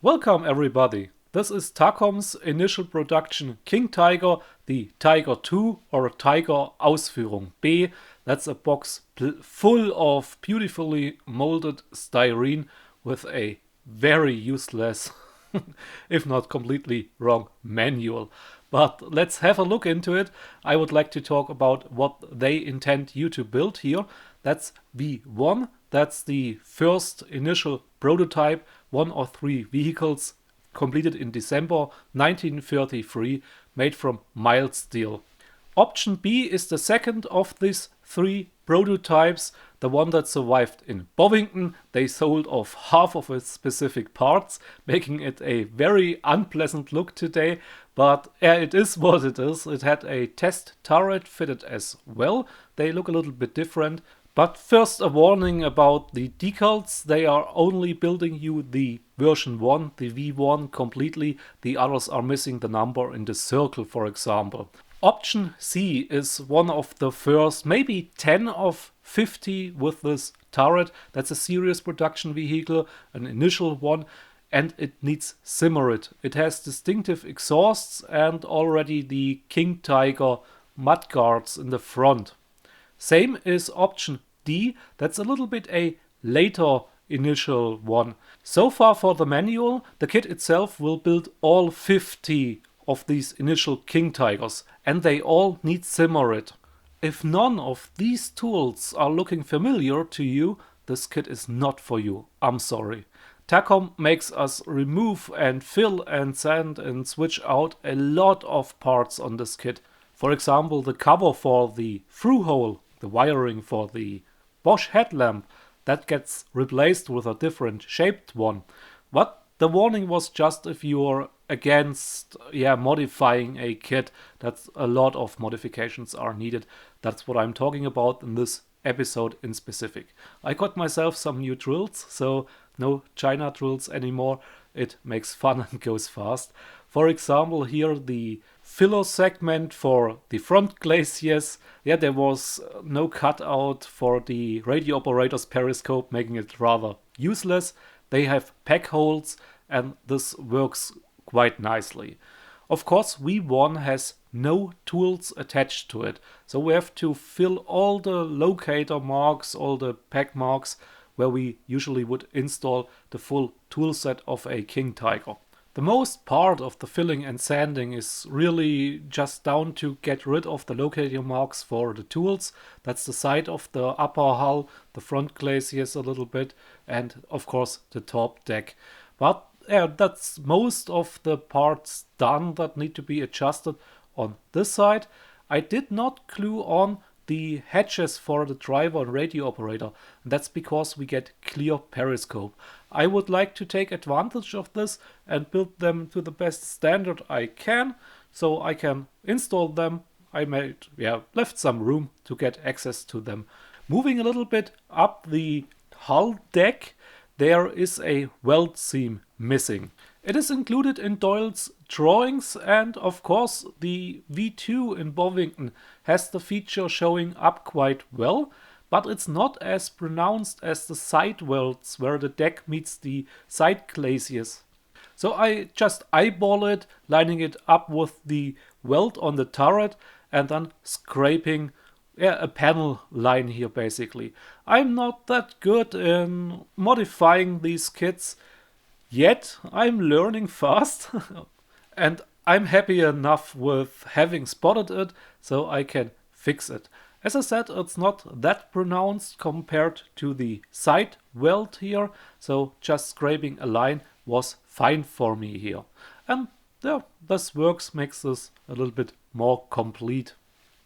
Welcome everybody! This is Takom's initial production King Tiger, the Tiger 2 or Tiger Ausführung B. That's a box full of beautifully molded styrene with a very useless, if not completely wrong, manual. But let's have a look into it. I would like to talk about what they intend you to build here. That's V1. That's the first initial prototype, 1 or 3 vehicles completed in December 1933, made from mild steel. Option B is the second of these 3 prototypes, the one that survived in Bovington. They sold off half of its specific parts, making it a very unpleasant look today, but it is what it is. It had a test turret fitted as well. They look a little bit different. But first a warning about the decals. They are only building you the version 1, the V1 completely. The others are missing the number in the circle, for example. Option C is one of the first, maybe 10 of 50 with this turret. That's a serious production vehicle, an initial one, and it needs Simmerit. It has distinctive exhausts and already the King Tiger mudguards in the front. Same is option D. That's a little bit a later initial one. So far for the manual, the kit itself will build all 50 of these initial King Tigers, and they all need Simmerit. If none of these tools are looking familiar to you, this kit is not for you. I'm sorry. Takom makes us remove and fill and sand and switch out a lot of parts on this kit. For example, the cover for the through hole, the wiring for the Bosch headlamp, that gets replaced with a different shaped one. But the warning was just if you're against modifying a kit, that a lot of modifications are needed. That's what I'm talking about in this episode in specific. I got myself some new drills, so no China drills anymore. It makes fun and goes fast. For example, here the filler segment for the front glaciers. There was no cutout for the radio operator's periscope, making it rather useless. They have pack holes and this works quite nicely. Of course, V1 has no tools attached to it, so we have to fill all the locator marks, all the pack marks, where we usually would install the full tool set of a King Tiger. The most part of the filling and sanding is really just down to get rid of the locator marks for the tools. That's the side of the upper hull, the front glaciers a little bit, and of course the top deck. But that's most of the parts done that need to be adjusted on this side. I did not glue on the hatches for the driver and radio operator, and that's because we get clear periscope. I would like to take advantage of this and build them to the best standard I can, so I can install them. I left some room to get access to them. Moving a little bit up the hull deck, there is a weld seam missing. It is included in Doyle's drawings, and of course the V2 in Bovington has the feature showing up quite well, but it's not as pronounced as the side welds where the deck meets the side glaciers. So I just eyeball it, lining it up with the weld on the turret and then scraping a panel line here basically. I'm not that good in modifying these kits yet. I'm learning fast and I'm happy enough with having spotted it so I can fix it. As I said, it's not that pronounced compared to the side weld here, so just scraping a line was fine for me here. And this works, makes this a little bit more complete.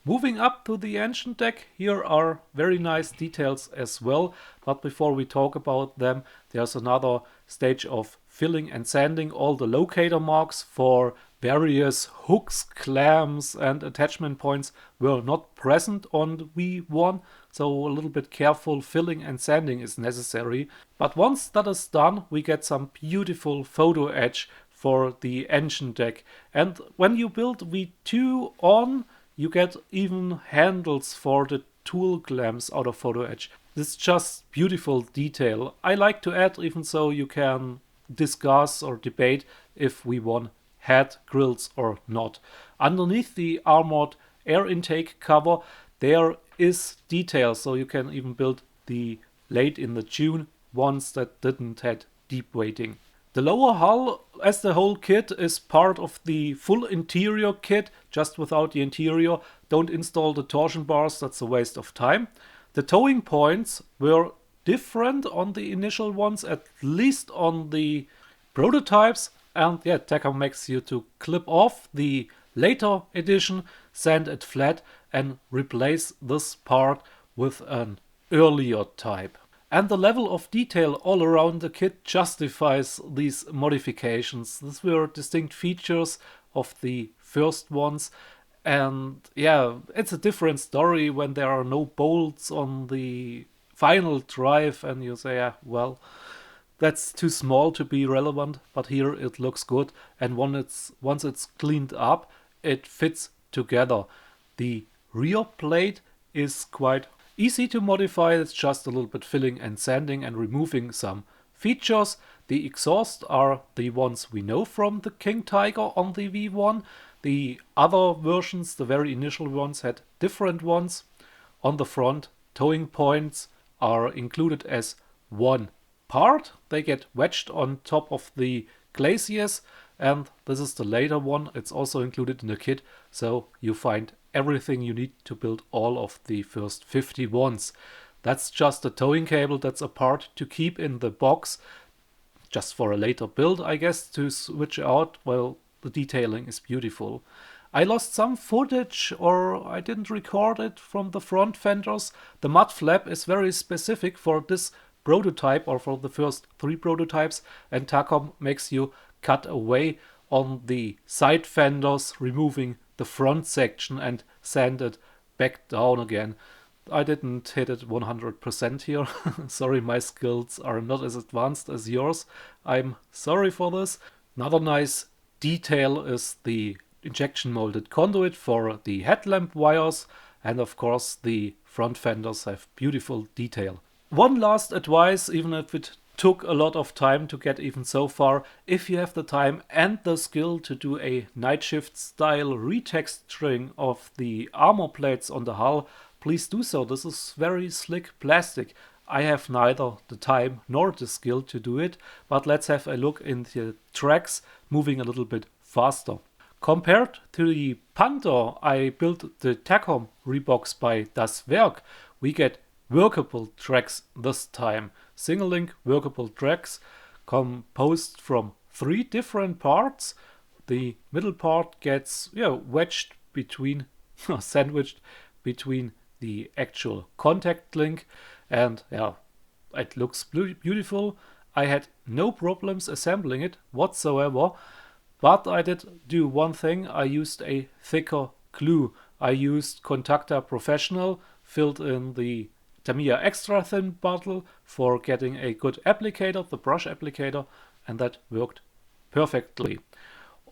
Moving up to the engine deck, here are very nice details as well, but before we talk about them, there's another stage of filling and sanding. All the locator marks for various hooks, clamps and attachment points were not present on the V1, so a little bit careful filling and sanding is necessary. But once that is done, we get some beautiful photo edge for the engine deck. And when you build V2 on, you get even handles for the tool clamps out of photo edge. This is just beautiful detail. I like to add, even so you can discuss or debate if we want head grills or not. Underneath the armored air intake cover there is detail, so you can even build the late in the June ones that didn't had deep weighting. The lower hull as the whole kit is part of the full interior kit, just without the interior. Don't install the torsion bars, that's a waste of time. The towing points were different on the initial ones, at least on the prototypes. And yeah, Takom makes you to clip off the later edition, sand it flat and replace this part with an earlier type. And the level of detail all around the kit justifies these modifications. These were distinct features of the first ones. And yeah, it's a different story when there are no bolts on the final drive and you say, yeah, well, that's too small to be relevant, but here it looks good. And once it's cleaned up, it fits together. The rear plate is quite easy to modify. It's just a little bit filling and sanding and removing some features. The exhausts are the ones we know from the King Tiger on the V1. The other versions, the very initial ones, had different ones. On the front, towing points are included as one part. They get wedged on top of the glaciers, and this is the later one. It's also included in the kit, so you find everything you need to build all of the first 51s. That's just a towing cable, that's a part to keep in the box, just for a later build, I guess, to switch out. Well, the detailing is beautiful. I lost some footage, or I didn't record it, from the front fenders. The mud flap is very specific for this prototype, or for the first 3 prototypes, and Takom makes you cut away on the side fenders, removing the front section and sand it back down again. I didn't hit it 100% here. Sorry, my skills are not as advanced as yours. I'm sorry for this. Another nice detail is the injection molded conduit for the headlamp wires, and of course the front fenders have beautiful detail. One last advice, even if it took a lot of time to get even so far: if you have the time and the skill to do a night shift style retexturing of the armor plates on the hull, please do so. This is very slick plastic. I have neither the time nor the skill to do it, but let's have a look into the tracks moving a little bit faster. Compared to the Panther I built the Takom Rebox by Das Werk, we get workable tracks this time. Single link workable tracks composed from 3 different parts. The middle part gets wedged between, sandwiched between the actual contact link, and it looks beautiful. I had no problems assembling it whatsoever, but I did do one thing. I used a thicker glue. I used Contacta Professional, filled in the Tamiya extra thin bottle for getting a good applicator, the brush applicator, and that worked perfectly.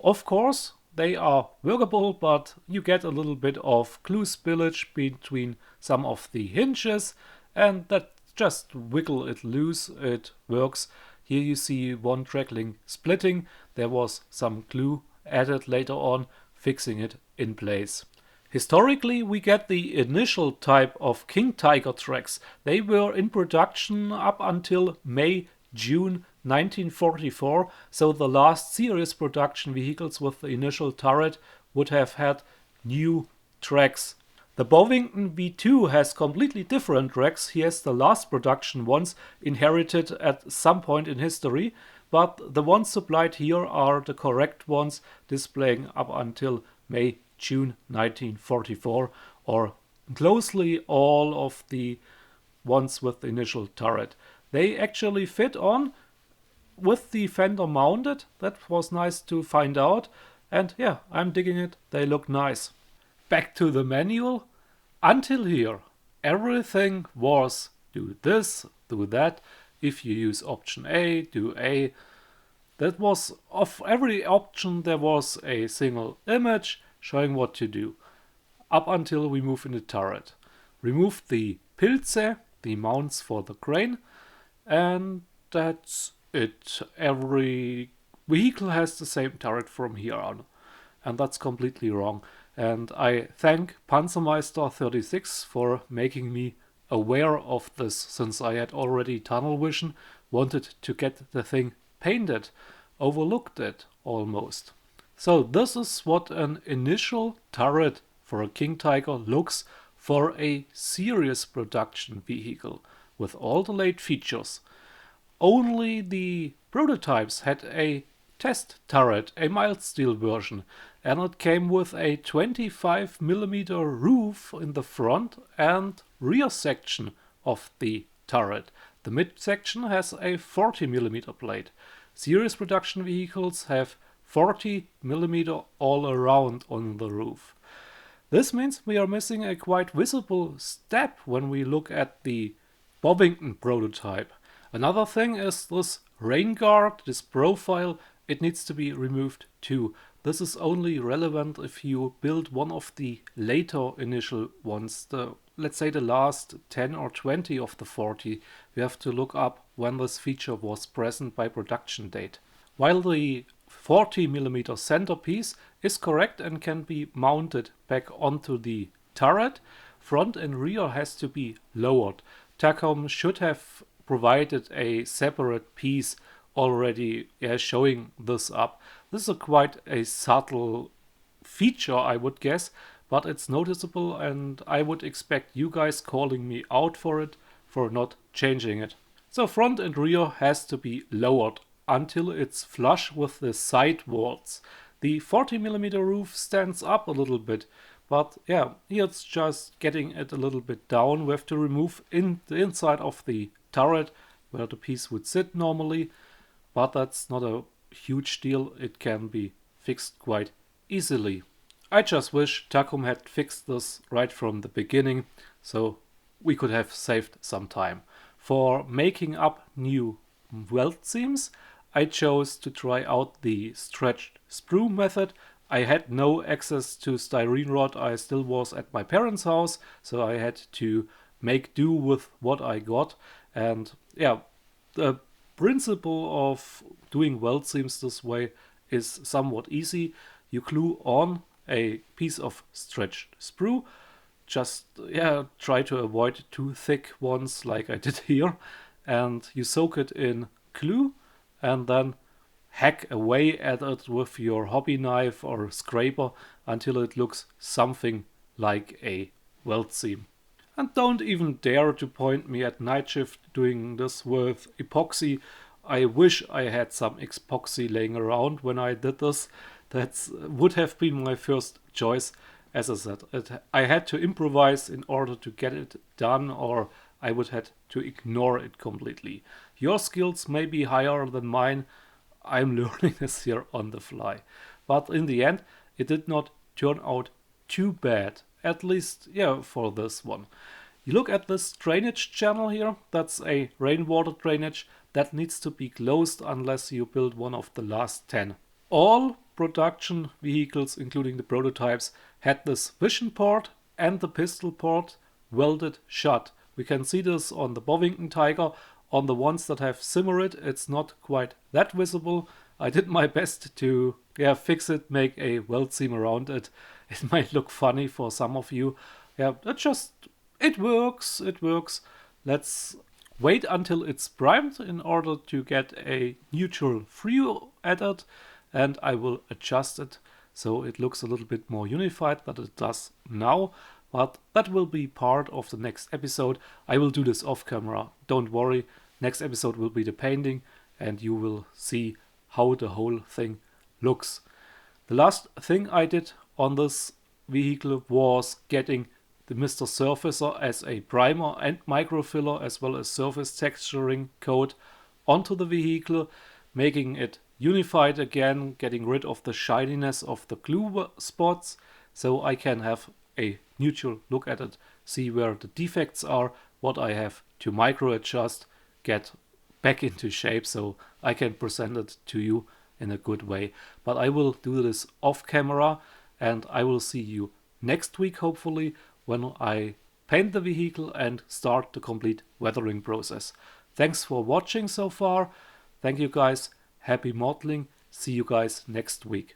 Of course, they are workable, but you get a little bit of glue spillage between some of the hinges, and that just wiggle it loose, it works. Here you see one track link splitting. There was some glue added later on, fixing it in place. Historically, we get the initial type of King Tiger tracks. They were in production up until May-June 1944, so the last serious production vehicles with the initial turret would have had new tracks. The Bovington V2 has completely different tracks. He has the last production ones inherited at some point in history, but the ones supplied here are the correct ones, displaying up until May-June 1944, or closely all of the ones with the initial turret. They actually fit on with the fender mounted. That was nice to find out, and yeah, I'm digging it. They look nice. Back to the manual. Until here, everything was do this, do that. If you use option A, do A. That was, of every option there was a single image showing what to do. Up until we move in the turret. Remove the Pilze, the mounts for the crane, and that's every vehicle has the same turret from here on. And that's completely wrong. And I thank Panzermeister36 for making me aware of this, since I had already tunnel vision, wanted to get the thing painted, overlooked it almost. So this is what an initial turret for a King Tiger looks for a serious production vehicle with all the late features. Only the prototypes had a test turret, a mild steel version, and it came with a 25mm roof in the front and rear section of the turret. The mid section has a 40mm blade. Series production vehicles have 40mm all around on the roof. This means we are missing a quite visible step when we look at the Bovington prototype. Another thing is this rain guard, this profile, it needs to be removed too. This is only relevant if you build one of the later initial ones, let's say the last 10 or 20 of the 40. We have to look up when this feature was present by production date. While the 40mm centerpiece is correct and can be mounted back onto the turret, front and rear has to be lowered. Takom should have provided a separate piece already showing this up. This is quite a subtle feature, I would guess, but it's noticeable, and I would expect you guys calling me out for it, for not changing it. So front and rear has to be lowered until it's flush with the side walls. The 40mm roof stands up a little bit, but yeah, here it's just getting it a little bit down. We have to remove the inside of the turret where the piece would sit normally, but that's not a huge deal. It can be fixed quite easily. I just wish Takom had fixed this right from the beginning, so we could have saved some time. For making up new weld seams, I chose to try out the stretched sprue method. I had no access to styrene rod. I still was at my parents' house, so I had to make do with what I got. And yeah, the principle of doing weld seams this way is somewhat easy. You glue on a piece of stretched sprue. Just try to avoid too thick ones like I did here, and you soak it in glue and then hack away at it with your hobby knife or scraper until it looks something like a weld seam. And don't even dare to point me at night shift doing this with epoxy. I wish I had some epoxy laying around when I did this. That would have been my first choice. As I said, I had to improvise in order to get it done, or I would have to ignore it completely. Your skills may be higher than mine. I'm learning this here on the fly. But in the end, it did not turn out too bad. At least, for this one. You look at this drainage channel here. That's a rainwater drainage that needs to be closed unless you build one of the last 10. All production vehicles, including the prototypes, had this vision port and the pistol port welded shut. We can see this on the Bovington Tiger. On the ones that have Simmerit, it's not quite that visible. I did my best to fix it, make a weld seam around it. It might look funny for some of you. It works. Let's wait until it's primed in order to get a neutral free at it, and I will adjust it so it looks a little bit more unified than it does now. But that will be part of the next episode. I will do this off camera, don't worry. Next episode will be the painting, and you will see how the whole thing looks. The last thing I did on this vehicle was getting the Mr. Surfacer as a primer and microfiller, as well as surface texturing coat onto the vehicle, making it unified again, getting rid of the shininess of the glue spots, so I can have a neutral look at it, see where the defects are, what I have to micro adjust, get back into shape so I can present it to you in a good way. But I will do this off camera, and I will see you next week hopefully when I paint the vehicle and start the complete weathering process. Thanks for watching so far. Thank you guys. Happy modeling. See you guys next week.